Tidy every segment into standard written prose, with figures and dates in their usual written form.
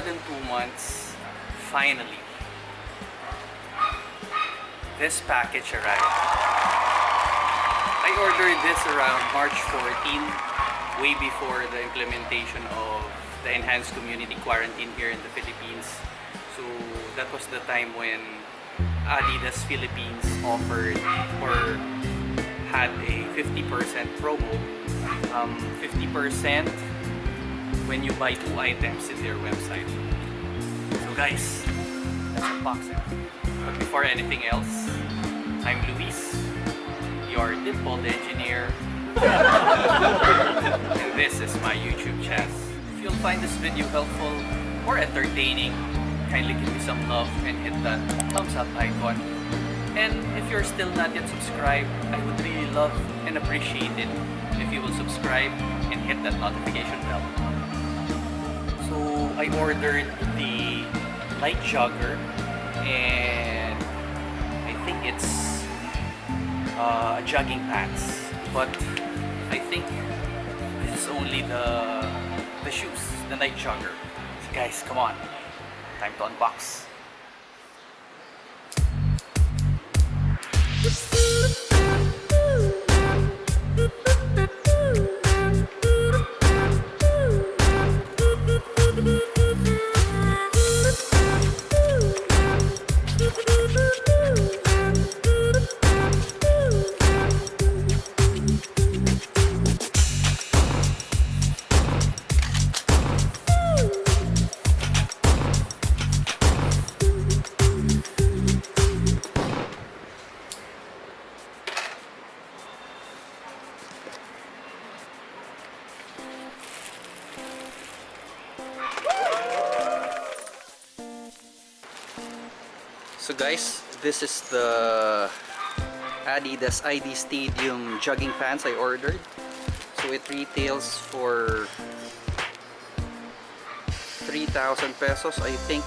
than 2 months, finally, this package arrived. I ordered this around March 14, way before the implementation of the enhanced community quarantine here in the Philippines. So that was the time when Adidas Philippines offered or had a 50% promo. 50% when you buy 2 items in their website. So guys, let's unbox it. But before anything else, I'm Luis, your dimpled engineer. And this is my YouTube channel. If you'll find this video helpful or entertaining, kindly give me some love and hit that thumbs up icon. And if you're still not yet subscribed, I would really love and appreciate it if you will subscribe and hit that notification bell. So I ordered the Nite Jogger, and I think it's jogging pants, but I think this is only the shoes, the Nite Jogger. So guys, come on, time to unbox. So guys, this is the Adidas ID Stadium jogging pants I ordered. So it retails for 3,000 pesos. I think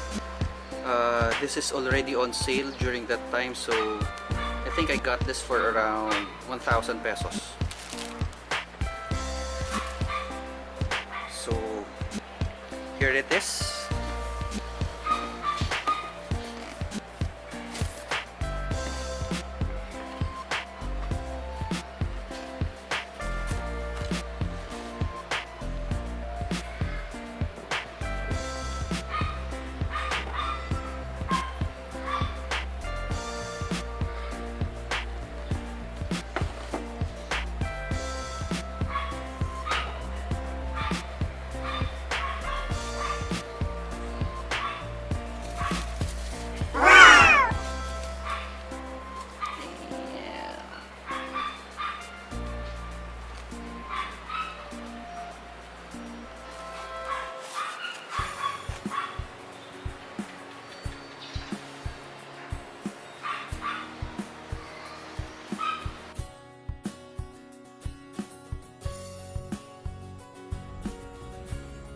this is already on sale during that time, so I think I got this for around 1,000 pesos. So here it is.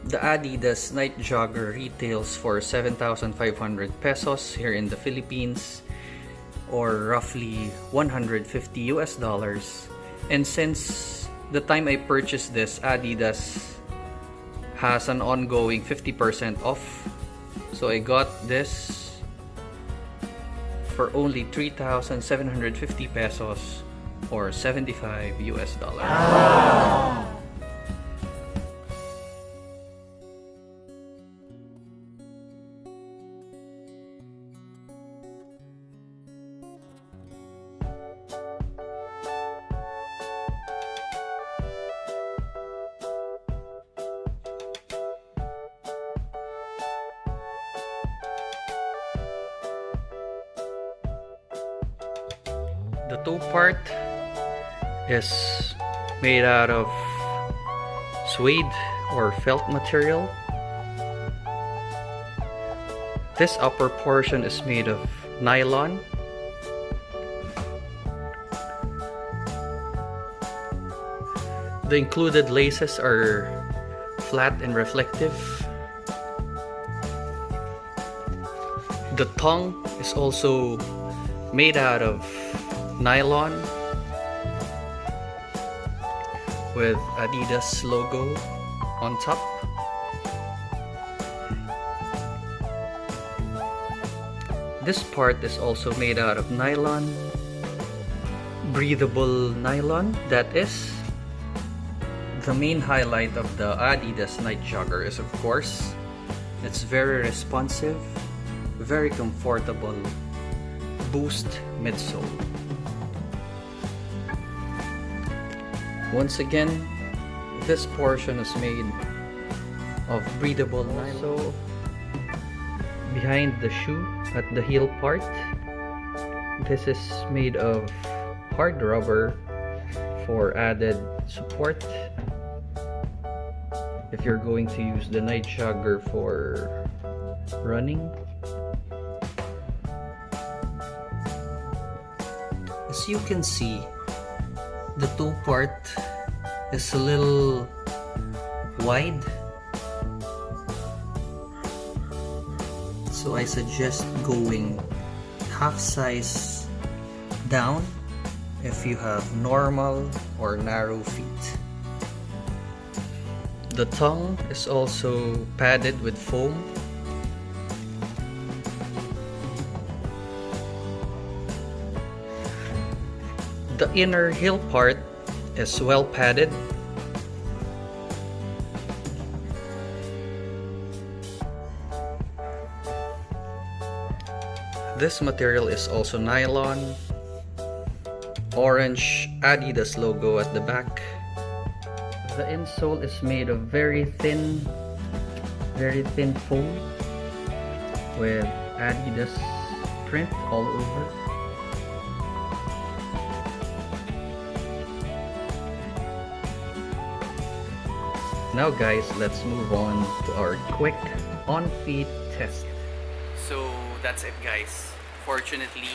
The Adidas Nite Jogger retails for 7,500 pesos here in the Philippines, or roughly $150 US. And since the time I purchased this, Adidas has an ongoing 50% off. So I got this for only 3,750 pesos or $75 US. Wow. The toe part is made out of suede or felt material. This upper portion is made of nylon. The included laces are flat and reflective. The tongue is also made out of nylon with Adidas logo on top. This part is also made out of nylon, breathable nylon, that is. The main highlight of the Adidas Nite Jogger is, of course, it's very responsive, very comfortable Boost midsole. Once again, this portion is made of breathable nylon. So, behind the shoe at the heel part, this is made of hard rubber for added support if you're going to use the Nite Jogger for running. As you can see, the toe part is a little wide, so I suggest going half size down if you have normal or narrow feet. The tongue is also padded with foam. The inner heel part is well padded. This material is also nylon. Orange Adidas logo at the back. The insole is made of very thin foam with Adidas print all over. Now guys, let's move on to our quick on-feet test. So that's it guys. Fortunately,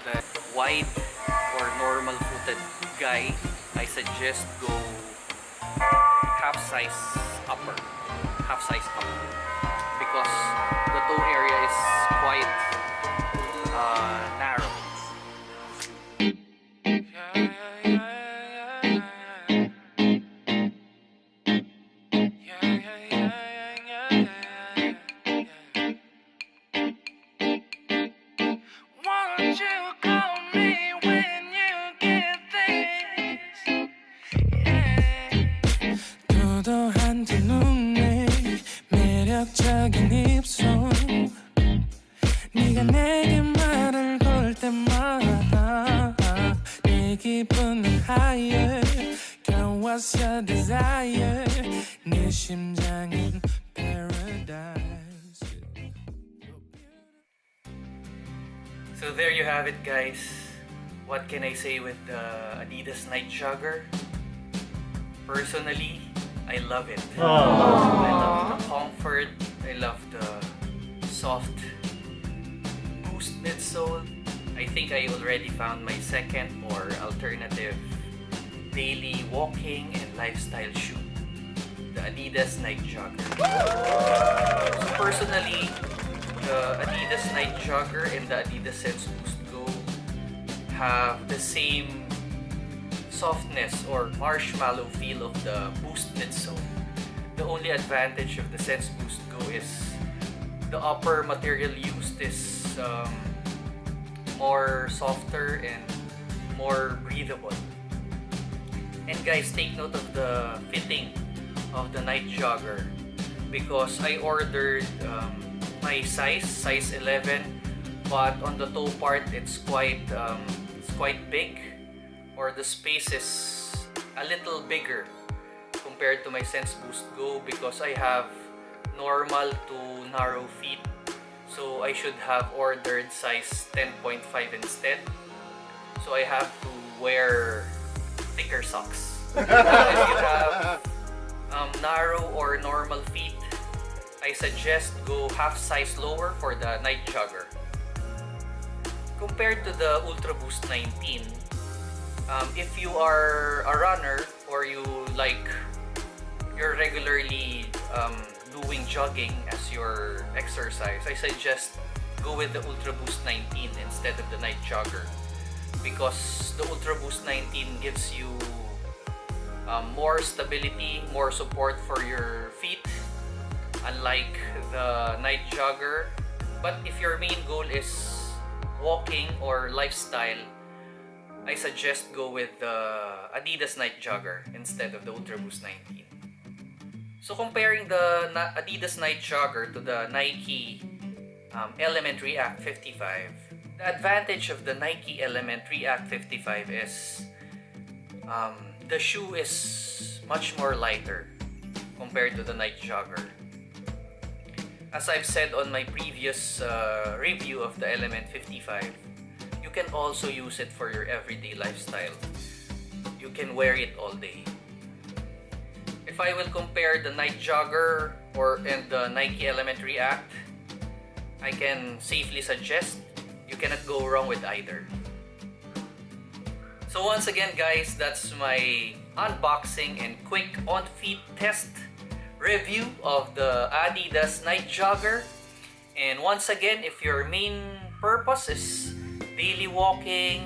the wide or normal footed guy, I suggest go half size up because the toe area is quite narrow. 매력적인 입술 네가 내게 말을 걸 때마다 내 기분은 higher Girl what's your desire 내 심장은 paradise. So there you have it guys. What can I say with the Adidas Nite Jogger? Personally, I love it. I love the comfort. I love the soft Boost midsole. I think I already found my second or alternative daily walking and lifestyle shoe, the Adidas Nite Jogger. So personally, the Adidas Nite Jogger and the Adidas Senseboost Go have the same softness or marshmallow feel of the Boost midsole. The only advantage of the Senseboost Go is the upper material used is more softer and more breathable. And guys, take note of the fitting of the Nite Jogger because I ordered my size 11, but on the toe part it's quite big, or the space is a little bigger compared to my Senseboost Go because I have normal to narrow feet, so I should have ordered size 10.5 instead. So I have to wear thicker socks. If you have narrow or normal feet, I suggest go half size lower for the Nite Jogger. Compared to the Ultraboost19, if you are a runner or you're regularly doing jogging as your exercise, I suggest go with the Ultraboost19 instead of the Nite Jogger because the Ultraboost19 gives you more stability, more support for your feet, unlike the Nite Jogger But if your main goal is walking or lifestyle, I suggest go with the Adidas Nite Jogger instead of the Ultraboost19. So comparing the Adidas Nite Jogger to the Nike Element React 55, the advantage of the Nike Element React 55 is the shoe is much more lighter compared to the Nite Jogger. As I've said on my previous review of the Element 55, you can also use it for your everyday lifestyle. You can wear it all day. If I will compare the Nite Jogger and the Nike Element React, I can safely suggest you cannot go wrong with either. So once again guys, that's my unboxing and quick on-feet test review of the Adidas Nite Jogger. And once again, if your main purpose is daily walking,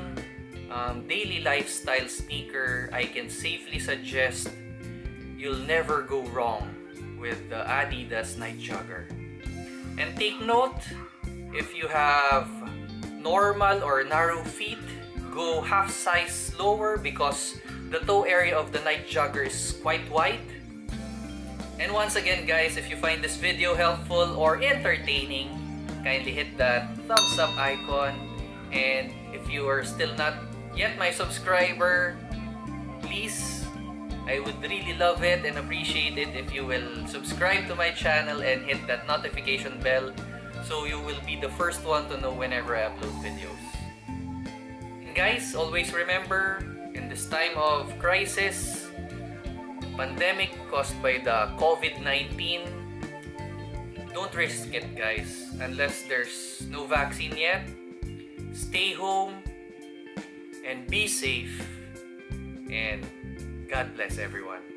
daily lifestyle sneaker, I can safely suggest you'll never go wrong with the Adidas Nite Jogger. And take note, if you have normal or narrow feet, go half size lower because the toe area of the Nite Jogger is quite wide. And once again guys, if you find this video helpful or entertaining, kindly hit that thumbs up icon. And if you are still not yet my subscriber, please, I would really love it and appreciate it if you will subscribe to my channel and hit that notification bell so you will be the first one to know whenever I upload videos. And guys, always remember, in this time of crisis, pandemic caused by the COVID-19, don't risk it guys. Unless there's no vaccine yet, stay home and be safe, and God bless everyone.